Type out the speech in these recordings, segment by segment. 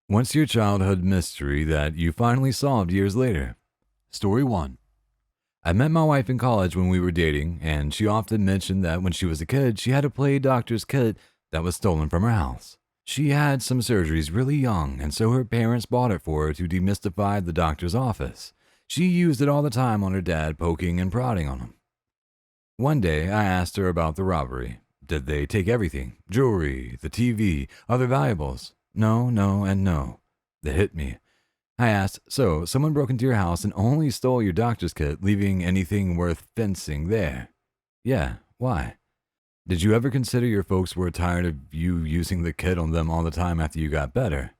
What's your childhood mystery that you finally solved years later? Story 1. I met my wife in college when we were dating, and she often mentioned that when she was a kid, she had a play doctor's kit that was stolen from her house. She had some surgeries really young, and so her parents bought it for her to demystify the doctor's office. She used it all the time on her dad, poking and prodding on him. One day, I asked her about the robbery. Did they take everything? Jewelry, the TV, other valuables? No, no, and no. That hit me. I asked, so someone broke into your house and only stole your doctor's kit, leaving anything worth fencing there? Yeah, why? Did you ever consider your folks were tired of you using the kit on them all the time after you got better?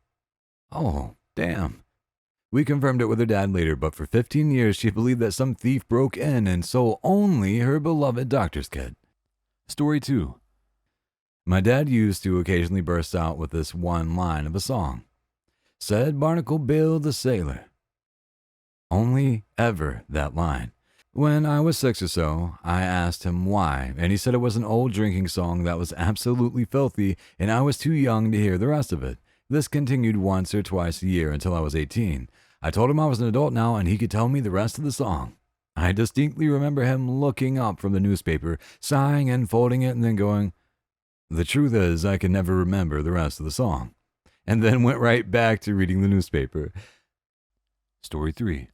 Oh, damn. We confirmed it with her dad later, but for 15 years she believed that some thief broke in and stole only her beloved doctor's kit. Story 2. My dad used to occasionally burst out with this one line of a song. Said Barnacle Bill the sailor. Only ever that line. When I was 6 or so, I asked him why, and he said it was an old drinking song that was absolutely filthy, and I was too young to hear the rest of it. This continued once or twice a year until I was 18. I told him I was an adult now, and he could tell me the rest of the song. I distinctly remember him looking up from the newspaper, sighing and folding it, and then going, the truth is, I can never remember the rest of the song. And then went right back to reading the newspaper. Story 3.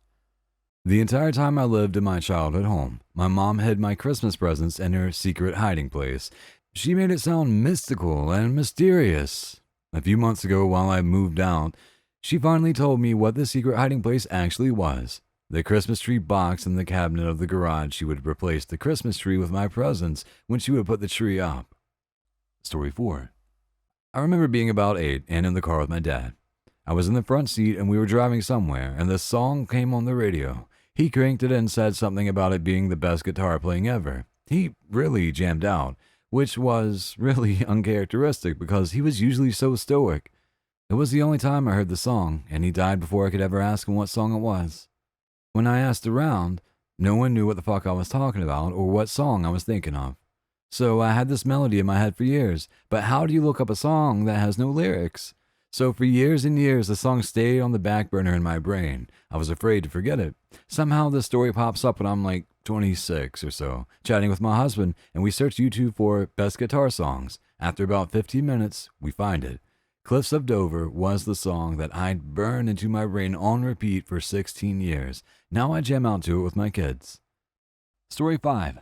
The entire time I lived in my childhood home, my mom hid my Christmas presents in her secret hiding place. She made it sound mystical and mysterious. A few months ago, while I moved out, she finally told me what the secret hiding place actually was. The Christmas tree box in the cabinet of the garage. She would replace the Christmas tree with my presents when she would put the tree up. Story 4. I remember being about 8 and in the car with my dad. I was in the front seat and we were driving somewhere, and this song came on the radio. He cranked it and said something about it being the best guitar playing ever. He really jammed out, which was really uncharacteristic because he was usually so stoic. It was the only time I heard the song, and he died before I could ever ask him what song it was. When I asked around, no one knew what the fuck I was talking about or what song I was thinking of. So I had this melody in my head for years, but how do you look up a song that has no lyrics? So for years and years, the song stayed on the back burner in my brain. I was afraid to forget it. Somehow this story pops up when I'm like 26 or so, chatting with my husband, and we search YouTube for best guitar songs. After about 15 minutes, we find it. Cliffs of Dover was the song that I'd burned into my brain on repeat for 16 years. Now I jam out to it with my kids. Story 5.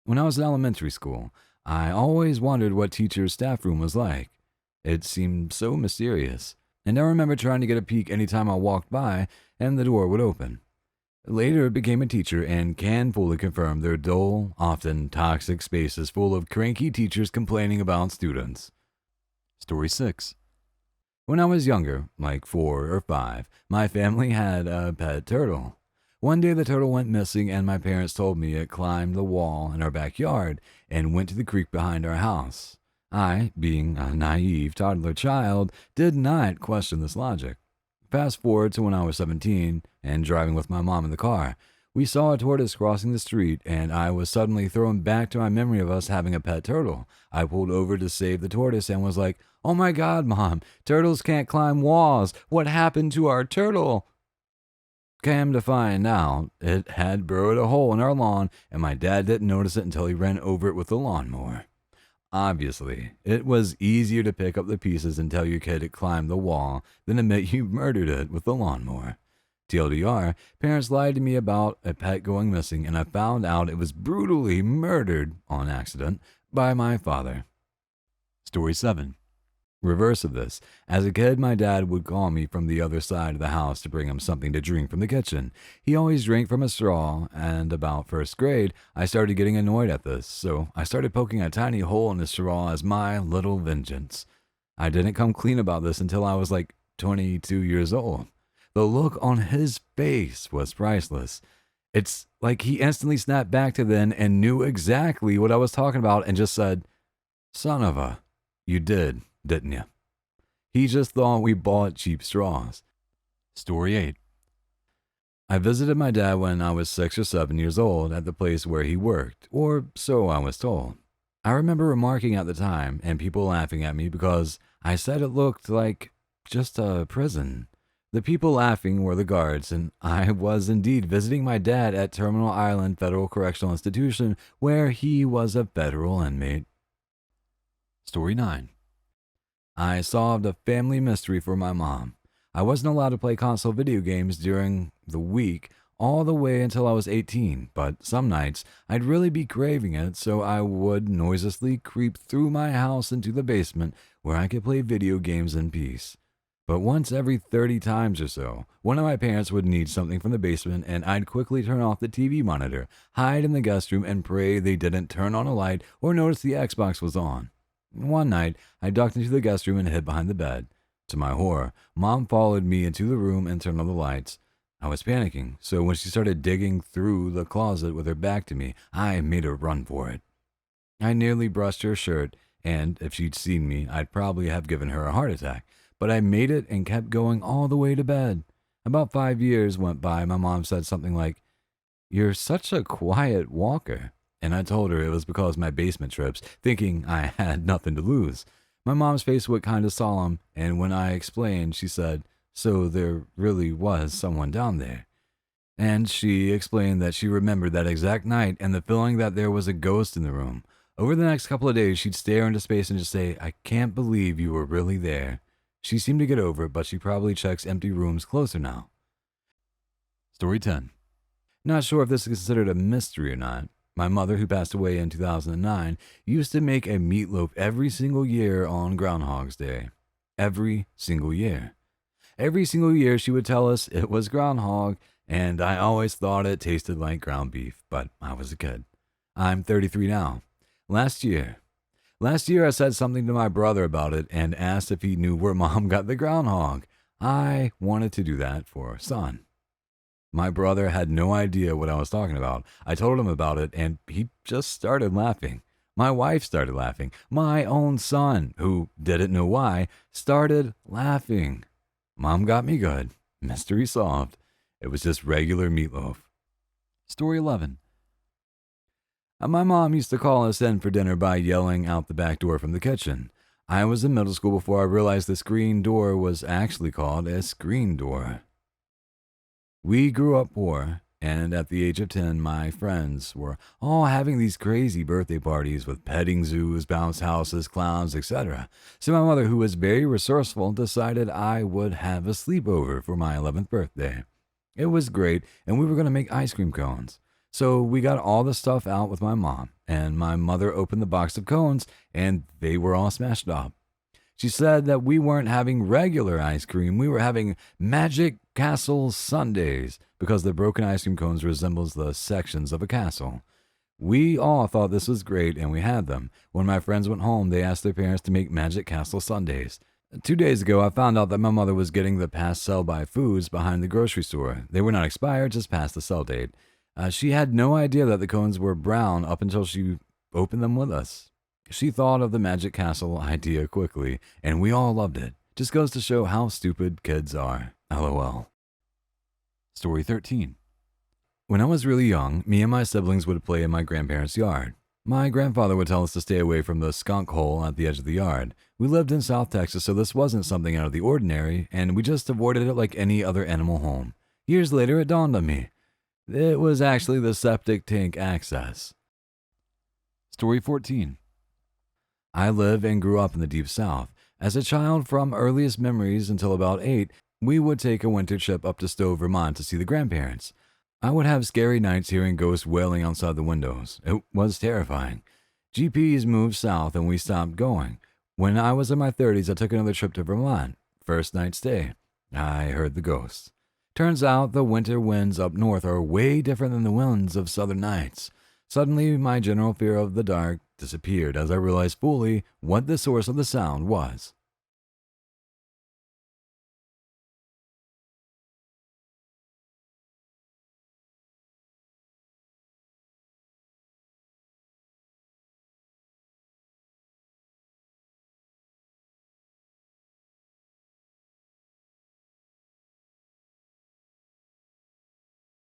When I was in elementary school, I always wondered what teachers' staff room was like. It seemed so mysterious, and I remember trying to get a peek anytime I walked by and the door would open. Later became a teacher and can fully confirm their dull, often toxic spaces full of cranky teachers complaining about students. Story 6. When I was younger, like 4 or 5, my family had a pet turtle. One day the turtle went missing and my parents told me it climbed the wall in our backyard and went to the creek behind our house. I, being a naive toddler child, did not question this logic. Fast forward to when I was 17 and driving with my mom in the car. We saw a tortoise crossing the street and I was suddenly thrown back to my memory of us having a pet turtle. I pulled over to save the tortoise and was like, "Oh my God, Mom, turtles can't climb walls. What happened to our turtle?" Came to find out, it had burrowed a hole in our lawn, and my dad didn't notice it until he ran over it with the lawnmower. Obviously, it was easier to pick up the pieces and tell your kid it climbed the wall than admit you murdered it with the lawnmower. TLDR, parents lied to me about a pet going missing, and I found out it was brutally murdered on accident by my father. Story 7. Reverse of this. As a kid, my dad would call me from the other side of the house to bring him something to drink from the kitchen. He always drank from a straw, and about first grade, I started getting annoyed at this, so I started poking a tiny hole in the straw as my little vengeance. I didn't come clean about this until I was like 22 years old. The look on his face was priceless. It's like he instantly snapped back to then and knew exactly what I was talking about and just said, "Son of a, you didn't you?" He just thought we bought cheap straws. Story 8. I visited my dad when I was 6 or 7 years old at the place where he worked, or so I was told. I remember remarking at the time and people laughing at me because I said it looked like just a prison. The people laughing were the guards, and I was indeed visiting my dad at Terminal Island Federal Correctional Institution, where he was a federal inmate. Story 9. I solved a family mystery for my mom. I wasn't allowed to play console video games during the week all the way until I was 18, but some nights I'd really be craving it, so I would noiselessly creep through my house into the basement where I could play video games in peace. But once every 30 times or so, one of my parents would need something from the basement, and I'd quickly turn off the TV monitor, hide in the guest room, and pray they didn't turn on a light or notice the Xbox was on. One night, I ducked into the guest room and hid behind the bed. To my horror, Mom followed me into the room and turned on the lights. I was panicking, so when she started digging through the closet with her back to me, I made her run for it. I nearly brushed her shirt, and if she'd seen me, I'd probably have given her a heart attack. But I made it and kept going all the way to bed. About 5 years went by. My mom said something like, "You're such a quiet walker." And I told her it was because of my basement trips, thinking I had nothing to lose. My mom's face went kind of solemn, and when I explained, she said, "So there really was someone down there." And she explained that she remembered that exact night and the feeling that there was a ghost in the room. Over the next couple of days, she'd stare into space and just say, "I can't believe you were really there." She seemed to get over it, but she probably checks empty rooms closer now. Story 10. Not sure if this is considered a mystery or not. My mother, who passed away in 2009, used to make a meatloaf every single year on Groundhog's Day. Every single year. Every single year she would tell us it was groundhog, and I always thought it tasted like ground beef, but I was a kid. I'm 33 now. Last year I said something to my brother about it and asked if he knew where Mom got the groundhog. I wanted to do that for son. My brother had no idea what I was talking about. I told him about it, and he just started laughing. My wife started laughing. My own son, who didn't know why, started laughing. Mom got me good. Mystery solved. It was just regular meatloaf. Story 11. My mom used to call us in for dinner by yelling out the back door from the kitchen. I was in middle school before I realized the screen door was actually called a screen door. We grew up poor, and at the age of 10, my friends were all having these crazy birthday parties with petting zoos, bounce houses, clowns, etc. So my mother, who was very resourceful, decided I would have a sleepover for my 11th birthday. It was great, and we were going to make ice cream cones. So we got all the stuff out with my mom, and my mother opened the box of cones, and they were all smashed up. She said that we weren't having regular ice cream, we were having Magic Castle sundaes, because the broken ice cream cones resembles the sections of a castle. We all thought this was great, and we had them. When my friends went home, they asked their parents to make Magic Castle sundaes. 2 days ago, I found out that my mother was getting the past sell-by foods behind the grocery store. They were not expired, just past the sell date. She had no idea that the cones were brown up until she opened them with us. She thought of the Magic Castle idea quickly, and we all loved it. Just goes to show how stupid kids are. LOL. Story 13. When I was really young, me and my siblings would play in my grandparents' yard. My grandfather would tell us to stay away from the skunk hole at the edge of the yard. We lived in South Texas, so this wasn't something out of the ordinary, and we just avoided it like any other animal home. Years later, it dawned on me. It was actually the septic tank access. Story 14. I live and grew up in the Deep South. As a child, from earliest memories until about 8, we would take a winter trip up to Stowe, Vermont to see the grandparents. I would have scary nights hearing ghosts wailing outside the windows. It was terrifying. GPs moved south and we stopped going. When I was in my 30s, I took another trip to Vermont. First night stay. I heard the ghosts. Turns out the winter winds up north are way different than the winds of southern nights. Suddenly, my general fear of the dark disappeared as I realized fully what the source of the sound was.